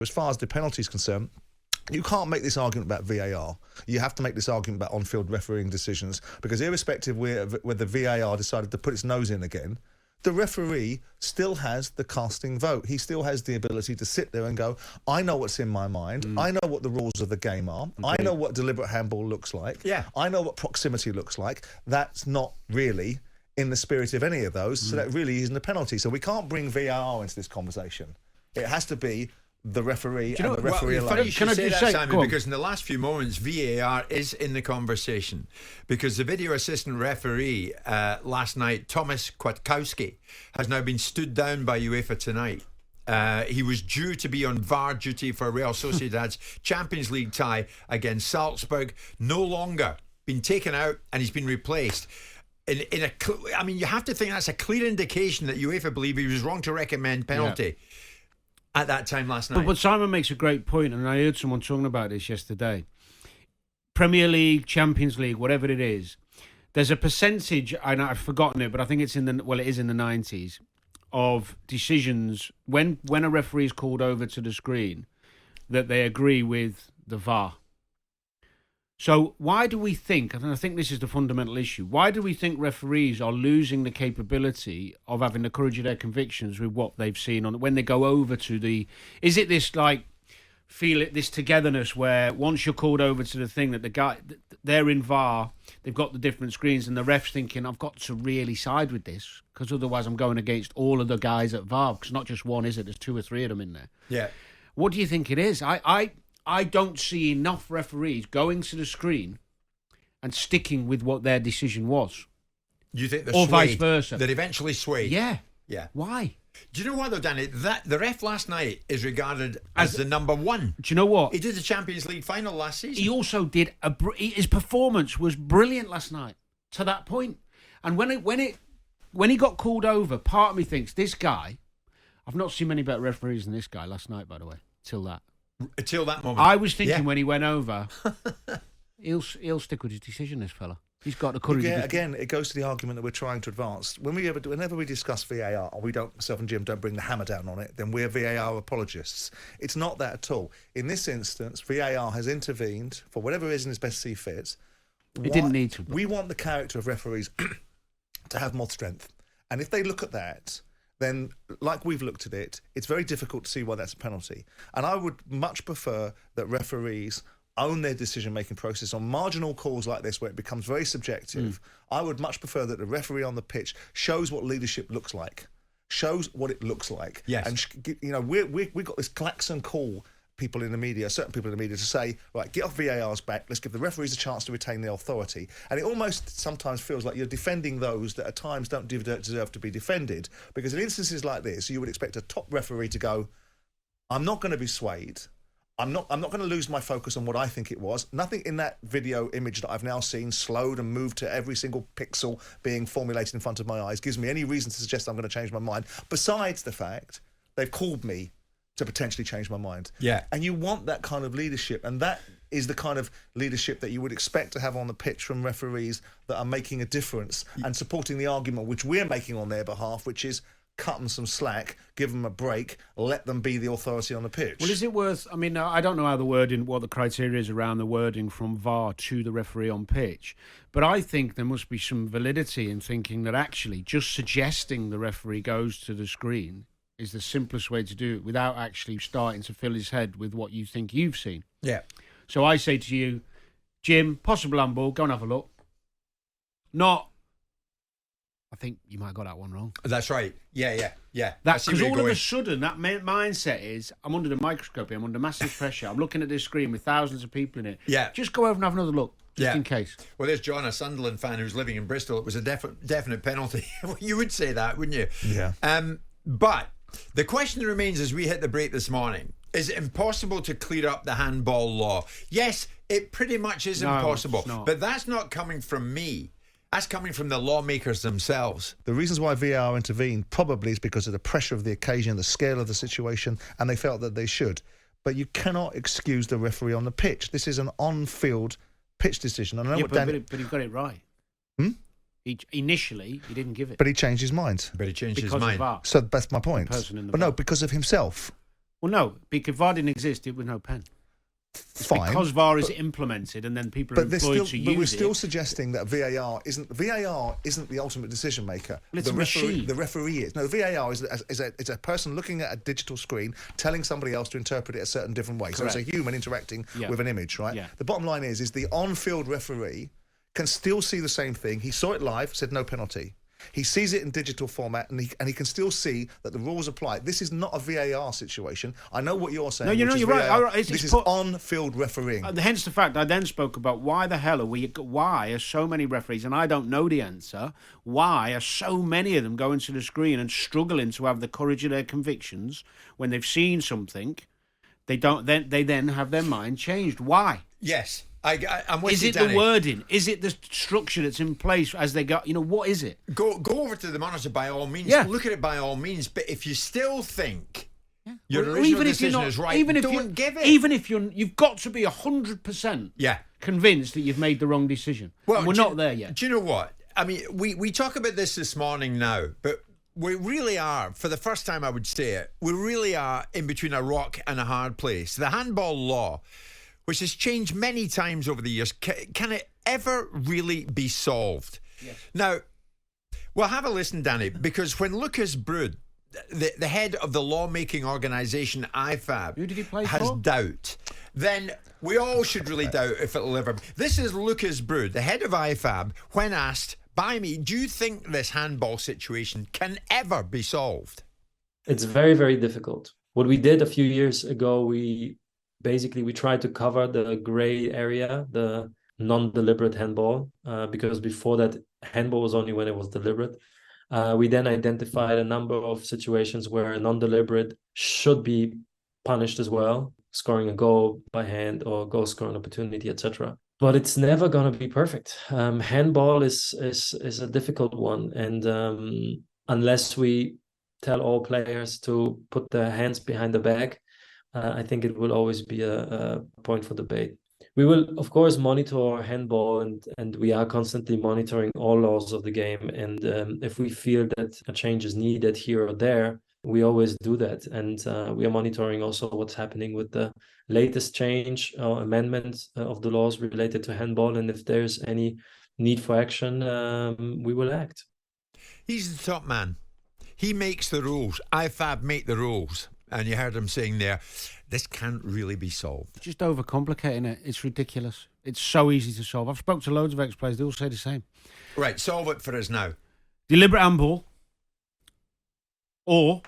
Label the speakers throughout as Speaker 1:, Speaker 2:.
Speaker 1: as far as the penalty is concerned, you can't make this argument about VAR. You have to make this argument about on-field refereeing decisions, because irrespective whether VAR decided to put its nose in again, the referee still has the casting vote. He still has the ability to sit there and go, I know what's in my mind. I know what the rules of the game are. I know what deliberate handball looks like. Yeah. I know what proximity looks like. That's not really in the spirit of any of those, so that really isn't a penalty. So we can't bring VAR into this conversation. It has to be the referee and the referee alone.
Speaker 2: Can I just say, Simon, because in the last few moments, VAR is in the conversation, because the video assistant referee last night, Thomas Kwiatkowski, has now been stood down by UEFA tonight. He was due to be on VAR duty for Real Sociedad's Champions League tie against Salzburg. No longer been taken out, and he's been replaced. I mean, you have to think that's a clear indication that UEFA believe he was wrong to recommend penalty. Yeah. At that time last night.
Speaker 3: But Simon makes a great point, and I heard someone talking about this yesterday. Premier League, Champions League, whatever it is, there's a percentage, and I've forgotten it, but I think it's it is in the 90s, of decisions when a referee is called over to the screen that they agree with the VAR. So why do we think, and I think this is the fundamental issue, why do we think referees are losing the capability of having the courage of their convictions with what they've seen on when they go over to the... Is it this, like, this togetherness where once you're called over to the thing that the guy, they're in VAR, they've got the different screens, and the ref's thinking, I've got to really side with this, because otherwise I'm going against all of the guys at VAR, because not just one, is it? There's 2 or 3 of them in there.
Speaker 2: Yeah.
Speaker 3: What do you think it is? I don't see enough referees going to the screen and sticking with what their decision was.
Speaker 2: You think they're
Speaker 3: or
Speaker 2: swayed?
Speaker 3: Vice versa?
Speaker 2: They're eventually swayed.
Speaker 3: Yeah.
Speaker 2: Yeah.
Speaker 3: Why?
Speaker 2: Do you know what though, Danny? That the ref last night is regarded as the number one.
Speaker 3: Do you know what?
Speaker 2: He did the Champions League final last season.
Speaker 3: He also did his performance was brilliant last night to that point. And when he got called over, part of me thinks this guy. I've not seen many better referees than this guy last night, by the way. Till that moment. I was thinking when he went over, he'll stick with his decision, this fella. He's got the courage.
Speaker 1: Yeah, again, it goes to the argument that we're trying to advance. Whenever we discuss VAR, myself and Jim don't bring the hammer down on it, then we're VAR apologists. It's not that at all. In this instance, VAR has intervened for whatever reason is best see fit.
Speaker 3: It didn't need to.
Speaker 1: We want the character of referees to have more strength. And if they look at that, then, like we've looked at it, it's very difficult to see why that's a penalty. And I would much prefer that referees own their decision-making process on marginal calls like this where it becomes very subjective. I would much prefer that the referee on the pitch shows what leadership looks like, shows what it looks like.
Speaker 2: Yes.
Speaker 1: And, we've got this klaxon call people in the media, certain people in the media, to say, right, get off VAR's back, let's give the referees a chance to retain their authority. And it almost sometimes feels like you're defending those that at times don't deserve to be defended. Because in instances like this, you would expect a top referee to go, I'm not going to be swayed. I'm not going to lose my focus on what I think it was. Nothing in that video image that I've now seen slowed and moved to every single pixel being formulated in front of my eyes gives me any reason to suggest I'm going to change my mind, besides the fact they've called me to potentially change my mind.
Speaker 2: Yeah.
Speaker 1: And you want that kind of leadership, and that is the kind of leadership that you would expect to have on the pitch from referees that are making a difference and supporting the argument which we're making on their behalf, which is cut them some slack, give them a break, let them be the authority on the pitch.
Speaker 3: Well, is it worth... I mean, I don't know how what the criteria is around the wording from VAR to the referee on pitch, but I think there must be some validity in thinking that actually just suggesting the referee goes to the screen is the simplest way to do it without actually starting to fill his head with what you think you've seen.
Speaker 2: Yeah.
Speaker 3: So I say to you, Jim, possible handball, go and have a look. Not, I think you might have got that one wrong.
Speaker 2: That's right. Yeah.
Speaker 3: That's because all of a sudden that mindset is, I'm under the microscope here, I'm under massive pressure, I'm looking at this screen with thousands of people in it.
Speaker 2: Yeah.
Speaker 3: Just go over and have another look, just in case.
Speaker 2: Well, there's John, a Sunderland fan who's living in Bristol. It was a definite penalty. You would say that, wouldn't you?
Speaker 1: Yeah.
Speaker 2: But the question remains as we hit the break this morning, is it impossible to clear up the handball law? Yes, it pretty much is impossible. But that's not coming from me. That's coming from the lawmakers themselves.
Speaker 1: The reasons why VAR intervened probably is because of the pressure of the occasion, the scale of the situation, and they felt that they should. But you cannot excuse the referee on the pitch. This is an on-field pitch decision. And I know
Speaker 3: but he got it right. Initially, he didn't give it.
Speaker 1: But he changed his mind.
Speaker 2: But he changed his
Speaker 3: Because
Speaker 2: mind.
Speaker 3: of VAR.
Speaker 1: So that's my point.
Speaker 3: Because of Well, no, because VAR didn't exist, it was no pen.
Speaker 1: Fine,
Speaker 3: because VAR is implemented and then people are employed to use it.
Speaker 1: But we're still suggesting that VAR isn't the ultimate decision maker.
Speaker 3: Well, it's a machine.
Speaker 1: The referee is. No, VAR is a person looking at a digital screen, telling somebody else to interpret it a certain different way.
Speaker 3: Correct.
Speaker 1: So it's a human interacting with an image, right?
Speaker 3: Yeah.
Speaker 1: The bottom line is the on-field referee can still see the same thing. He saw it live, said no penalty. He sees it in digital format, and he can still see that the rules apply. This is not a VAR situation. I know what you're saying.
Speaker 3: No, you're
Speaker 1: VAR.
Speaker 3: right.
Speaker 1: This is on-field refereeing.
Speaker 3: Hence the fact I then spoke about why are so many referees, and I don't know the answer, why are so many of them going to the screen and struggling to have the courage of their convictions when they've seen something, they then have their mind changed. Why?
Speaker 2: Yes. I'm with
Speaker 3: is
Speaker 2: you,
Speaker 3: it
Speaker 2: Danny.
Speaker 3: the wording? Is it the structure that's in place as they go? What is it?
Speaker 2: Go over to the monitor by all means.
Speaker 3: Yeah.
Speaker 2: Look at it by all means. But if you still think your
Speaker 3: Or
Speaker 2: original decision is right, don't give it.
Speaker 3: Even if you've got to be 100% convinced that you've made the wrong decision. Well, and we're not there yet.
Speaker 2: Do you know what? I mean, we talk about this morning now, but we really are, for the first time I would say it, we really are in between a rock and a hard place. The handball law, which has changed many times over the years, can it ever really be solved?
Speaker 3: Yes.
Speaker 2: Now, well, have a listen, Danny, because when Lucas Brood, the head of the lawmaking organisation IFAB,
Speaker 3: who did he play
Speaker 2: has
Speaker 3: for?
Speaker 2: doubt, then we all should really doubt if it'll ever. This is Lucas Brood, the head of IFAB, when asked by me, do you think this handball situation can ever be solved?
Speaker 4: It's very, very difficult. What we did a few years ago, we tried to cover the gray area, the non-deliberate handball, because before that, handball was only when it was deliberate. We then identified a number of situations where non-deliberate should be punished as well, scoring a goal by hand or goal scoring opportunity, etc. But it's never going to be perfect. Handball is a difficult one, and unless we tell all players to put their hands behind the back, I think it will always be a point for debate. We will, of course, monitor handball, and we are constantly monitoring all laws of the game. And if we feel that a change is needed here or there, we always do that. And we are monitoring also what's happening with the latest change or amendment of the laws related to handball. And if there's any need for action, we will act.
Speaker 2: He's the top man. He makes the rules. IFAB make the rules. And you heard him saying there, this can't really be solved.
Speaker 3: Just overcomplicating it. It's ridiculous. It's so easy to solve. I've spoken to loads of ex-players. They all say the same.
Speaker 2: Right, solve it for us now.
Speaker 3: Deliberate handball or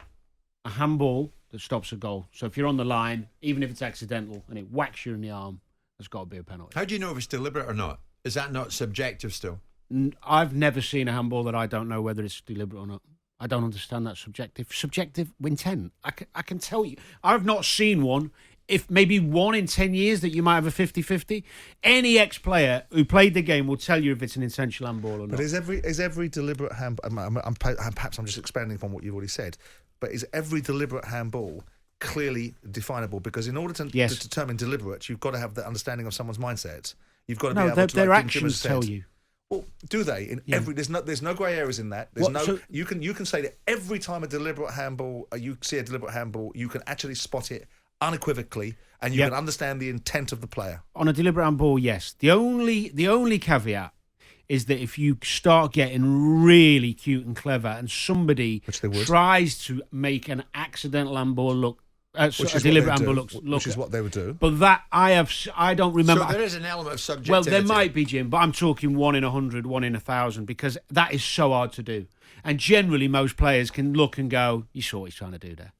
Speaker 3: a handball that stops a goal. So if you're on the line, even if it's accidental and it whacks you in the arm, there's got to be a penalty.
Speaker 2: How do you know if it's deliberate or not? Is that not subjective still?
Speaker 3: I've never seen a handball that I don't know whether it's deliberate or not. I don't understand that subjective intent. I can tell you, I've not seen one. If maybe 1 in 10 years that you might have a 50-50. Any ex-player who played the game will tell you if it's an intentional handball or not.
Speaker 1: But is every deliberate handball? Perhaps I'm just expanding upon what you've already said. But is every deliberate handball clearly definable? Because in order to determine deliberate, you've got to have the understanding of someone's mindset. You've got to be able to.
Speaker 3: Their actions tell you.
Speaker 1: Well, do they? There's no grey areas in that. You can say that every time a deliberate handball, you see a deliberate handball, you can actually spot it unequivocally, and you can understand the intent of the player.
Speaker 3: On a deliberate handball, yes. The only caveat is that if you start getting really cute and clever, and somebody tries to make an accidental handball look. A deliberate handball looks,
Speaker 1: which is what they would do.
Speaker 3: But that I don't remember.
Speaker 2: So there is an element of subjectivity.
Speaker 3: Well, there might be, Jim, but I'm talking 1 in 100, 1 in 1,000, because that is so hard to do. And generally, most players can look and go, "You saw what he's trying to do there."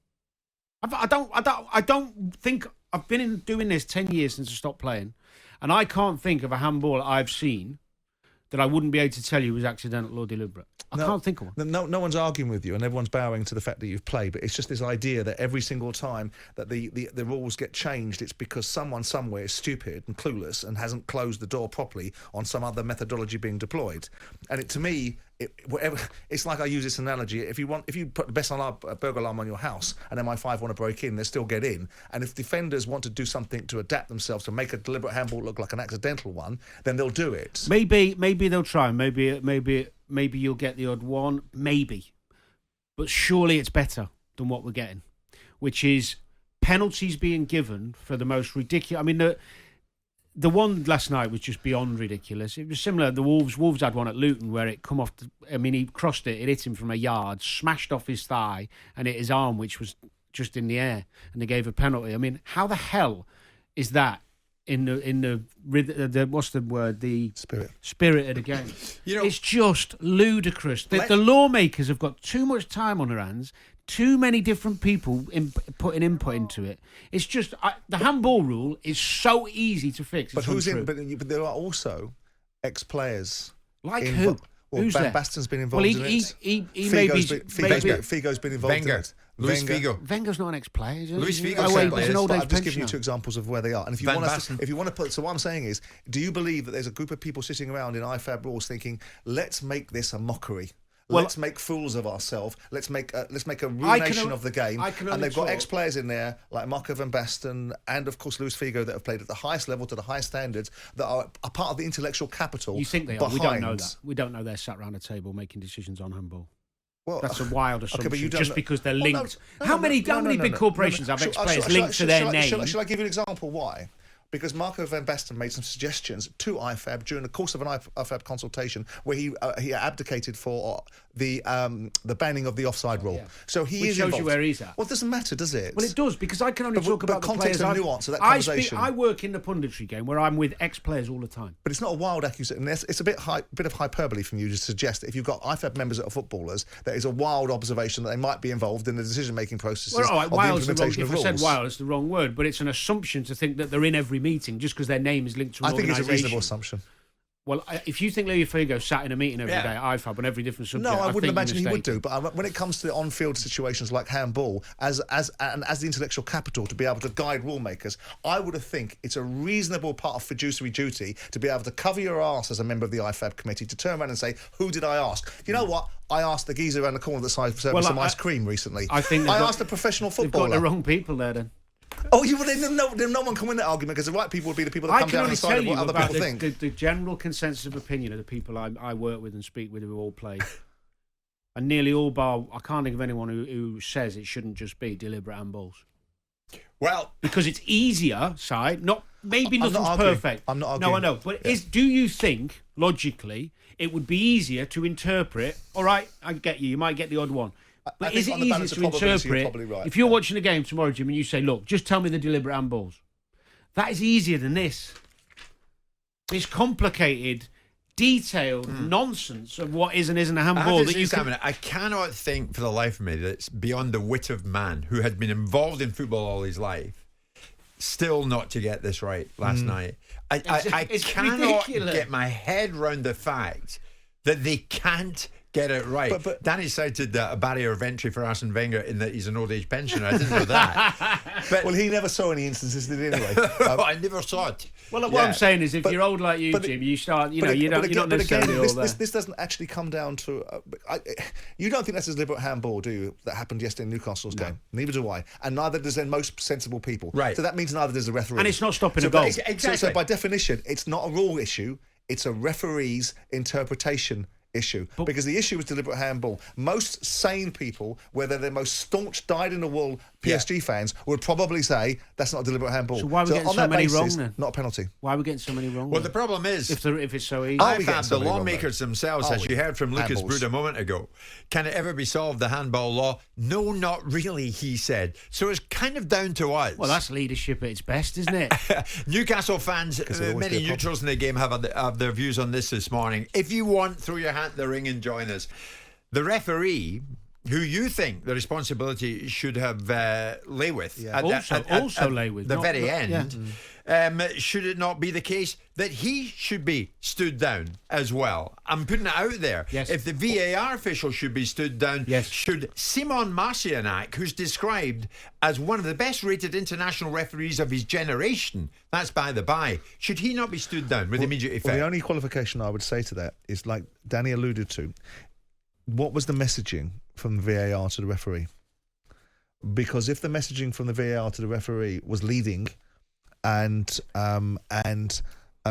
Speaker 3: I don't think I've been doing this 10 years since I stopped playing, and I can't think of a handball I've seen that I wouldn't be able to tell you was accidental or deliberate. I can't think of one.
Speaker 1: No one's arguing with you, and everyone's bowing to the fact that you've played, but it's just this idea that every single time that the rules get changed, it's because someone somewhere is stupid and clueless and hasn't closed the door properly on some other methodology being deployed. And to me, it's like I use this analogy. If you put the burglar alarm on your house and MI5 want to break in, they still get in. And if defenders want to do something to adapt themselves to make a deliberate handball look like an accidental one, then they'll do it.
Speaker 3: Maybe they'll try. Maybe you'll get the odd one. Maybe, but surely it's better than what we're getting, which is penalties being given for the most ridiculous. I mean, the one last night was just beyond ridiculous. It was similar. The Wolves had one at Luton where it come off. He crossed it. It hit him from a yard, smashed off his thigh, and hit his arm, which was just in the air, and they gave a penalty. I mean, how the hell is that in the what's the word? The spirit of the game. It's just ludicrous. The lawmakers have got too much time on their hands. Too many different people putting input into it. It's just the handball rule is so easy to fix.
Speaker 1: But But there are also ex-players.
Speaker 3: Like who? Who's
Speaker 1: Van
Speaker 3: there?
Speaker 1: Basten's been involved in it. Figo's been involved in it.
Speaker 2: Luis Figo.
Speaker 3: Wenger's not an ex-player, is he?
Speaker 2: Luis Figo.
Speaker 3: He's an old age
Speaker 1: I'm just giving you
Speaker 3: pensioner.
Speaker 1: 2 examples of where they are. And if you want to put, so what I'm saying is, do you believe that there's a group of people sitting around in Ifab rules thinking, let's make this a mockery? Let's make fools of ourselves. Let's make a ruination of the game. And they've got ex-players in there like Marco van Basten and, of course, Luis Figo that have played at the highest level to the highest standards that are a part of the intellectual capital.
Speaker 3: You think they are? We don't know that. We don't know they're sat around a table making decisions on handball. Well, that's a wild assumption. Just because they're linked. How many big corporations have ex-players linked to their name?
Speaker 1: Shall I give you an example why? Because Marco van Basten made some suggestions to Ifab during the course of an Ifab consultation where he abdicated for the banning of the offside rule.
Speaker 3: Yeah.
Speaker 1: So he
Speaker 3: Which
Speaker 1: is
Speaker 3: shows
Speaker 1: involved.
Speaker 3: you where he's at.
Speaker 1: Well, it doesn't matter, does it?
Speaker 3: Well, it does, because I can only talk about the
Speaker 1: context
Speaker 3: players.
Speaker 1: and nuance of that conversation.
Speaker 3: I work in the punditry game where I'm with ex-players all the time.
Speaker 1: But it's not a wild accusation. It's a bit of hyperbole from you to suggest that if you've got Ifab members that are footballers, that is a wild observation that they might be involved in the decision-making processes of the implementation of rules.
Speaker 3: If I said wild, it's the wrong word, but it's an assumption to think that they're in every meeting just because their name is linked to an organisation.
Speaker 1: I think it's a reasonable assumption.
Speaker 3: Well, if you think Luis Figo sat in a meeting every day at IFAB on every different subject,
Speaker 1: no, I wouldn't imagine he would
Speaker 3: do.
Speaker 1: But when it comes to on-field situations like handball, as the intellectual capital to be able to guide rule makers, I would think it's a reasonable part of fiduciary duty to be able to cover your arse as a member of the IFAB committee to turn around and say, "Who did I ask?" You know what? I asked the geezer around the corner that served me some ice cream recently. I asked a professional footballer.
Speaker 3: They've got the wrong people there then.
Speaker 1: Oh, no one can win that argument because the right people would be the people that come down and decide what other people think.
Speaker 3: The general consensus of opinion of the people I work with and speak with who all play, and nearly all bar, I can't think of anyone who says it shouldn't just be deliberate handballs.
Speaker 2: Well,
Speaker 3: because it's easier, maybe nothing's perfect.
Speaker 1: I'm not arguing.
Speaker 3: No, I know. But do you think, logically, it would be easier to interpret? All right, I get you. You might get the odd one. But is it easier to interpret if you're watching a game tomorrow, Jim, and you say, look, just tell me the deliberate handballs? That is easier than this. It's complicated, detailed nonsense of what is and isn't a handball.
Speaker 2: I cannot think for the life of me that it's beyond the wit of man who had been involved in football all his life, still not to get this right last night. I cannot get my head round the fact that they can't get it right. But Danny cited a barrier of entry for Arsene Wenger in that he's an old age pensioner. I didn't know that.
Speaker 1: But, well, he never saw any instances, did he, anyway?
Speaker 2: I never saw it.
Speaker 3: Well, what I'm saying is, if you're old like you, Jim, you start. You're not necessarily all there.
Speaker 1: This doesn't actually come down to. You don't think that's a deliberate handball, do you? That happened yesterday in Newcastle's game. Neither do I, and neither does then most sensible people.
Speaker 2: Right.
Speaker 1: So that means neither does the referee.
Speaker 3: And it's not stopping a goal.
Speaker 2: Exactly.
Speaker 1: So by definition, it's not a rule issue. It's a referee's interpretation issue, because the issue was deliberate handball. Most sane people, whether they're most staunch, dyed-in-the-wool PSG fans, would probably say that's not a deliberate handball.
Speaker 3: So why are we getting so many wrong then?
Speaker 1: Not a penalty.
Speaker 3: Why are we getting so many wrong?
Speaker 2: Well, the problem is
Speaker 3: if it's so easy.
Speaker 2: The lawmakers themselves, as you heard from Lucas Brood a moment ago, can it ever be solved, the handball law? No, not really, he said. So it's kind of down to us.
Speaker 3: Well, that's leadership at its best, isn't it?
Speaker 2: Newcastle fans, many neutrals in the game have their views on this morning. If you want, throw your hat in the ring and join us. The referee, who you think the responsibility should have lay with,
Speaker 3: lay with
Speaker 2: the very end. Should it not be the case that he should be stood down as well? I'm putting it out there.
Speaker 3: Yes.
Speaker 2: If the VAR official should be stood down, should Simon Marcianac, who's described as one of the best rated international referees of his generation, that's by the by, should he not be stood down with immediate effect?
Speaker 1: Well, the only qualification I would say to that is, like Danny alluded to, what was the messaging from the VAR to the referee? Because if the messaging from the VAR to the referee was leading and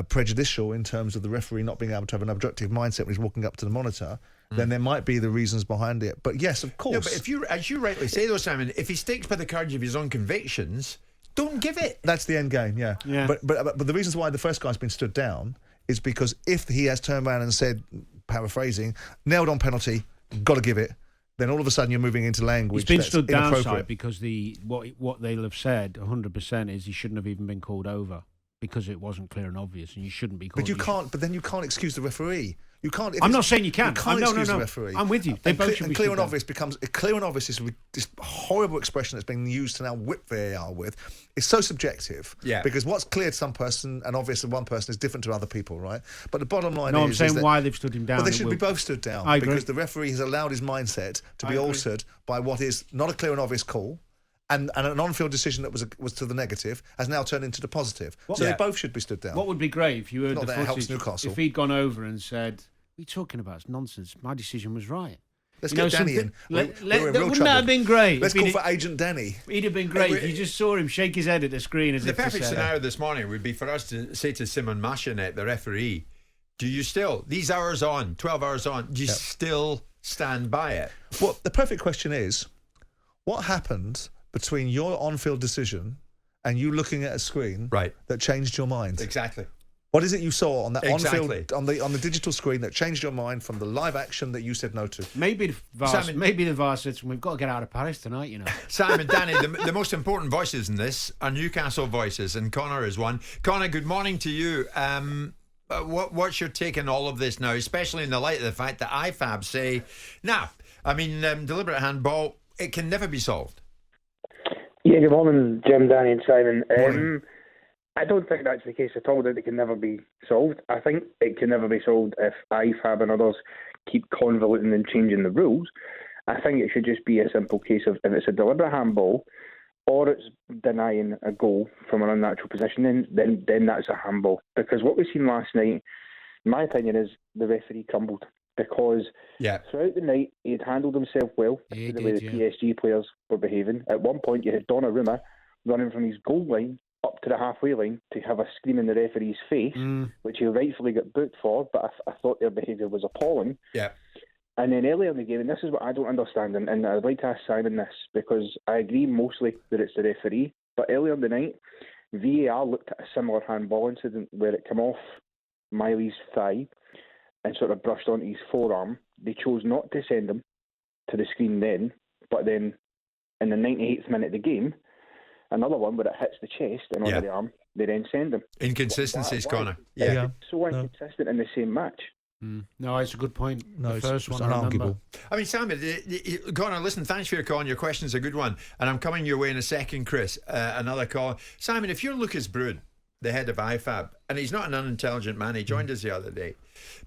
Speaker 1: prejudicial in terms of the referee not being able to have an objective mindset when he's walking up to the monitor, then there might be the reasons behind it. But yes, of course.
Speaker 2: No, but if you, as you rightly say, though, Simon, if he sticks by the courage of his own convictions, don't give it.
Speaker 1: That's the end game, yeah. But the reasons why the first guy's been stood down is because if he has turned around and said, paraphrasing, nailed on penalty, got to give it, then all of a sudden you're moving into language
Speaker 3: that's
Speaker 1: He's been stood
Speaker 3: downside because what they'll have said 100% is he shouldn't have even been called over because it wasn't clear and obvious, and you shouldn't be called.
Speaker 1: But then you can't excuse the referee. You can't.
Speaker 3: I'm not saying you can.
Speaker 1: You can't excuse the referee.
Speaker 3: I'm with you. They both should be
Speaker 1: clear and obvious becomes clear and obvious is this horrible expression that's been used to now whip VAR with. It's so subjective.
Speaker 2: Yeah.
Speaker 1: Because what's clear to some person and obvious to one person is different to other people, right? But the bottom line
Speaker 3: I'm saying why they've stood him down.
Speaker 1: Well, they should be both stood down.
Speaker 3: I agree.
Speaker 1: Because the referee has allowed his mindset to be altered by what is not a clear and obvious call. And an on-field decision that was to the negative has now turned into the positive. So they both should be stood down.
Speaker 3: What would be great if you heard
Speaker 1: Not
Speaker 3: the
Speaker 1: that it helps
Speaker 3: footage,
Speaker 1: Newcastle.
Speaker 3: if he'd gone over and said, "What are you talking about? It's nonsense. My decision was right."
Speaker 1: Let's get Danny in.
Speaker 3: Wouldn't that have been great?
Speaker 1: Let's call for Agent Danny.
Speaker 3: He'd have been great if you just saw him shake his head at the screen as
Speaker 2: the
Speaker 3: if to
Speaker 2: perfect
Speaker 3: say,
Speaker 2: scenario this morning would be for us to say to Simon Mashanet, the referee, do you still, these hours on, 12 hours on, do you still stand by it?
Speaker 1: Well, the perfect question is, what happened between your on-field decision and you looking at a screen that changed your mind?
Speaker 2: Exactly.
Speaker 1: What is it you saw on that on-field on the digital screen that changed your mind from the live action that you said no to?
Speaker 3: Maybe the VAR said, "We've got to get out of Paris tonight," you know.
Speaker 2: Simon, Danny, the most important voices in this are Newcastle voices, and Connor is one. Connor, good morning to you. What's your take on all of this now, especially in the light of the fact that Ifab say, deliberate handball, it can never be solved?
Speaker 5: Yeah, good morning, Jim, Danny and Simon. I don't think that's the case at all, that it can never be solved. I think it can never be solved if IFAB and others keep convoluting and changing the rules. I think it should just be a simple case of if it's a deliberate handball or it's denying a goal from an unnatural position, then that's a handball. Because what we've seen last night, in my opinion, is the referee crumbled. Because throughout the night, he had handled himself well, the way the PSG players were behaving. At one point, you had Donnarumma running from his goal line up to the halfway line to have a scream in the referee's face, which he rightfully got booked for, but I thought their behaviour was appalling.
Speaker 2: Yeah.
Speaker 5: And then earlier in the game, and this is what I don't understand, and I'd like to ask Simon this, because I agree mostly that it's the referee, but earlier in the night, VAR looked at a similar handball incident where it came off Miley's thigh and sort of brushed onto his forearm. They chose not to send him to the screen then, but then in the 98th minute of the game, another one where it hits the chest and onto the arm, they then send him.
Speaker 2: Inconsistencies, Connor.
Speaker 5: So inconsistent in the same match.
Speaker 3: No, it's a good point.
Speaker 1: No,
Speaker 3: the first one,
Speaker 1: unarguable.
Speaker 2: I mean, Simon, Connor, listen, thanks for your call, and your question's a good one. And I'm coming your way in a second, Chris. Another call. Simon, if you're Lucas Brood, the head of IFAB, and he's not an unintelligent man, he joined us the other day.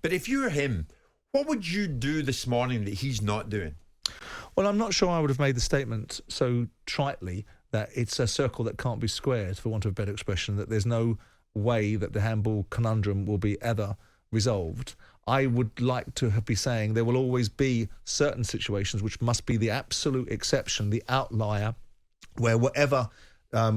Speaker 2: But if you're him, what would you do this morning that he's not doing?
Speaker 1: Well, I'm not sure I would have made the statement so tritely that it's a circle that can't be squared, for want of a better expression, that there's no way that the handball conundrum will be ever resolved. I would like to be saying there will always be certain situations which must be the absolute exception, the outlier, where whatever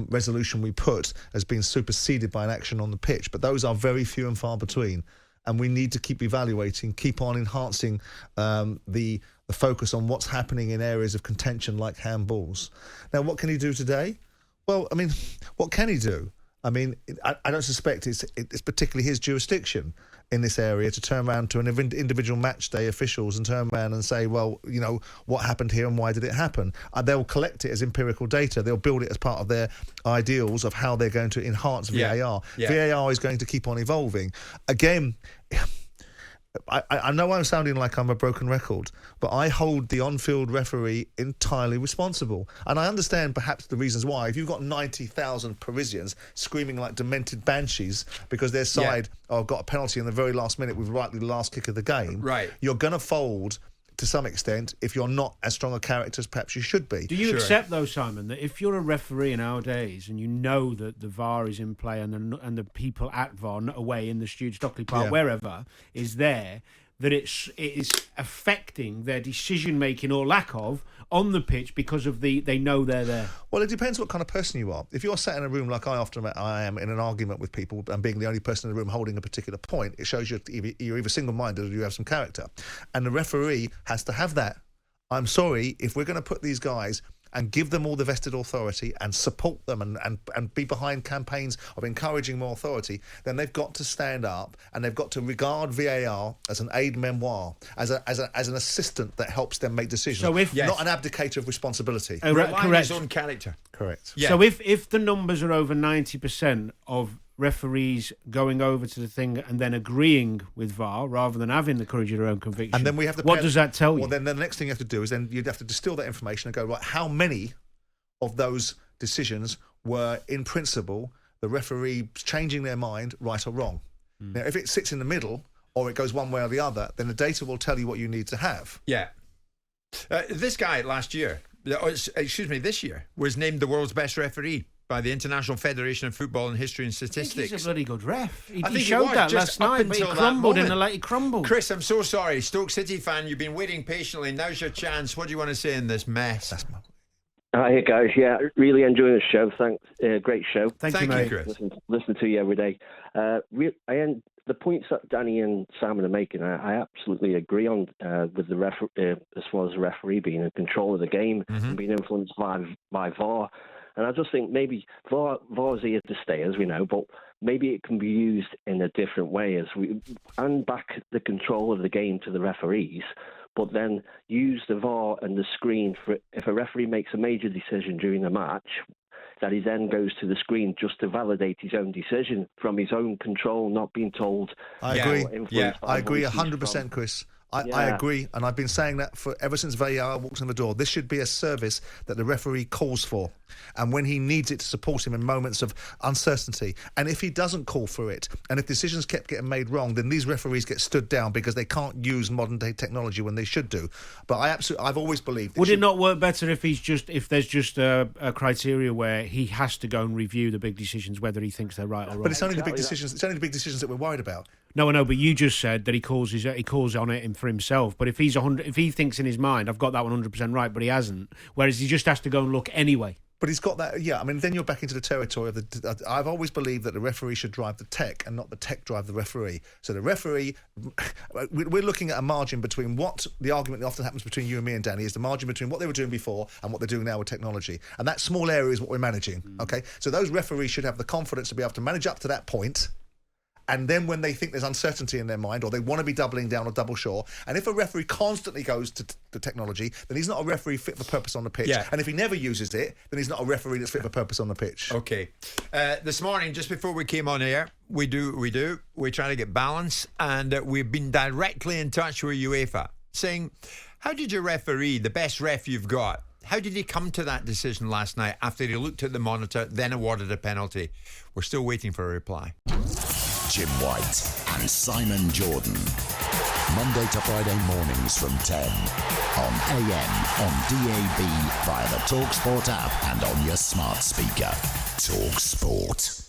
Speaker 1: resolution we put has been superseded by an action on the pitch. But those are very few and far between. And we need to keep evaluating, keep on enhancing the focus on what's happening in areas of contention like handballs. Now, what can he do today? Well, I mean, what can he do? I mean, I don't suspect it's particularly his jurisdiction in this area to turn around to an individual match day officials and turn around and say, well, you know, what happened here and why did it happen? They'll collect it as empirical data. They'll build it as part of their ideals of how they're going to enhance VAR. VAR is going to keep on evolving. Again, I know I'm sounding like I'm a broken record, but I hold the on-field referee entirely responsible. And I understand perhaps the reasons why. If you've got 90,000 Parisians screaming like demented banshees because their side got a penalty in the very last minute with rightly the last kick of the game, you're going to fold to some extent if you're not as strong a character as perhaps you should be.
Speaker 3: Do you accept, though, Simon, that if you're a referee in our days and you know that the VAR is in play and the people at VAR, not away in the studio, Stockley Park, wherever, is there, that it is affecting their decision making or lack of on the pitch because of they know they're there?
Speaker 1: Well, it depends what kind of person you are. If you're sat in a room like I am in an argument with people and being the only person in the room holding a particular point, it shows you're either single-minded or you have some character. And the referee has to have that. I'm sorry, if we're going to put these guys and give them all the vested authority and support them and be behind campaigns of encouraging more authority, then they've got to stand up and they've got to regard VAR as an aide-memoire, as an assistant that helps them make decisions,
Speaker 3: so
Speaker 1: not an abdicator of responsibility.
Speaker 2: Correct. His own character.
Speaker 1: Correct.
Speaker 2: Yeah.
Speaker 3: So if the numbers are over 90% of referees going over to the thing and then agreeing with VAR rather than having the courage of their own conviction,
Speaker 1: and then we have to
Speaker 3: what does that tell you?
Speaker 1: Well, then the next thing you have to do is then you'd have to distill that information and go, right, how many of those decisions were in principle the referee changing their mind, right or wrong? Now, if it sits in the middle or it goes one way or the other, then the data will tell you what you need to have.
Speaker 2: Yeah. This guy this year, was named the world's best referee by the International Federation of Football and History and
Speaker 3: I think
Speaker 2: Statistics.
Speaker 3: he's a bloody good ref.
Speaker 2: I think
Speaker 3: He
Speaker 2: he
Speaker 3: showed
Speaker 2: was,
Speaker 3: that
Speaker 2: just
Speaker 3: last
Speaker 2: up
Speaker 3: night, but he
Speaker 2: until that
Speaker 3: crumbled in
Speaker 2: moment.
Speaker 3: the late. He crumbled.
Speaker 2: Chris, I'm so sorry. Stoke City fan, you've been waiting patiently. Now's your chance. What do you want to say in this mess?
Speaker 6: Hi guys, yeah, really enjoying the show. Thanks, great show.
Speaker 3: Thank you, mate.
Speaker 2: Chris.
Speaker 6: Listen to you every day. The points that Danny and Simon are making, I absolutely agree on with the as far as the referee being in control of the game and being influenced by VAR. And I just think maybe VAR's here to stay, as we know, but maybe it can be used in a different way as we hand back the control of the game to the referees, but then use the VAR and the screen for if a referee makes a major decision during the match, that he then goes to the screen just to validate his own decision from his own control, not being told.
Speaker 1: I agree. I agree
Speaker 6: voices
Speaker 1: 100%, Chris. I agree, and I've been saying that ever since VAR walked in the door. This should be a service that the referee calls for, and when he needs it to support him in moments of uncertainty. And if he doesn't call for it, and if decisions kept getting made wrong, then these referees get stood down because they can't use modern day technology when they should do. But I've always believed.
Speaker 3: Would it not work better if there's just a criteria where he has to go and review the big decisions, whether he thinks they're right or wrong?
Speaker 1: But it's only the big decisions. It's only the big decisions that we're worried about.
Speaker 3: No, I know, but you just said that he calls on it for himself. But if if he thinks in his mind, I've got that 100% right, but he hasn't, whereas he just has to go and look anyway.
Speaker 1: But he's got that, yeah. I mean, then you're back into the territory of I've always believed that the referee should drive the tech and not the tech drive the referee. So the referee, we're looking at a margin between what the argument that often happens between you and me and Danny is the margin between what they were doing before and what they're doing now with technology. And that small area is what we're managing, okay? So those referees should have the confidence to be able to manage up to that point. And then when they think there's uncertainty in their mind or they want to be doubling down or double sure, and if a referee constantly goes to the technology, then he's not a referee fit for purpose on the pitch. Yeah. And if he never uses it, then he's not a referee that's fit for purpose on the pitch.
Speaker 2: Okay. This morning, just before we came on air, we try to get balance, and we've been directly in touch with UEFA saying, how did your referee, the best ref you've got, how did he come to that decision last night after he looked at the monitor, then awarded a penalty? We're still waiting for a reply.
Speaker 7: Jim White and Simon Jordan. Monday to Friday mornings from 10 on AM, on DAB, via the TalkSPORT app and on your smart speaker. TalkSPORT.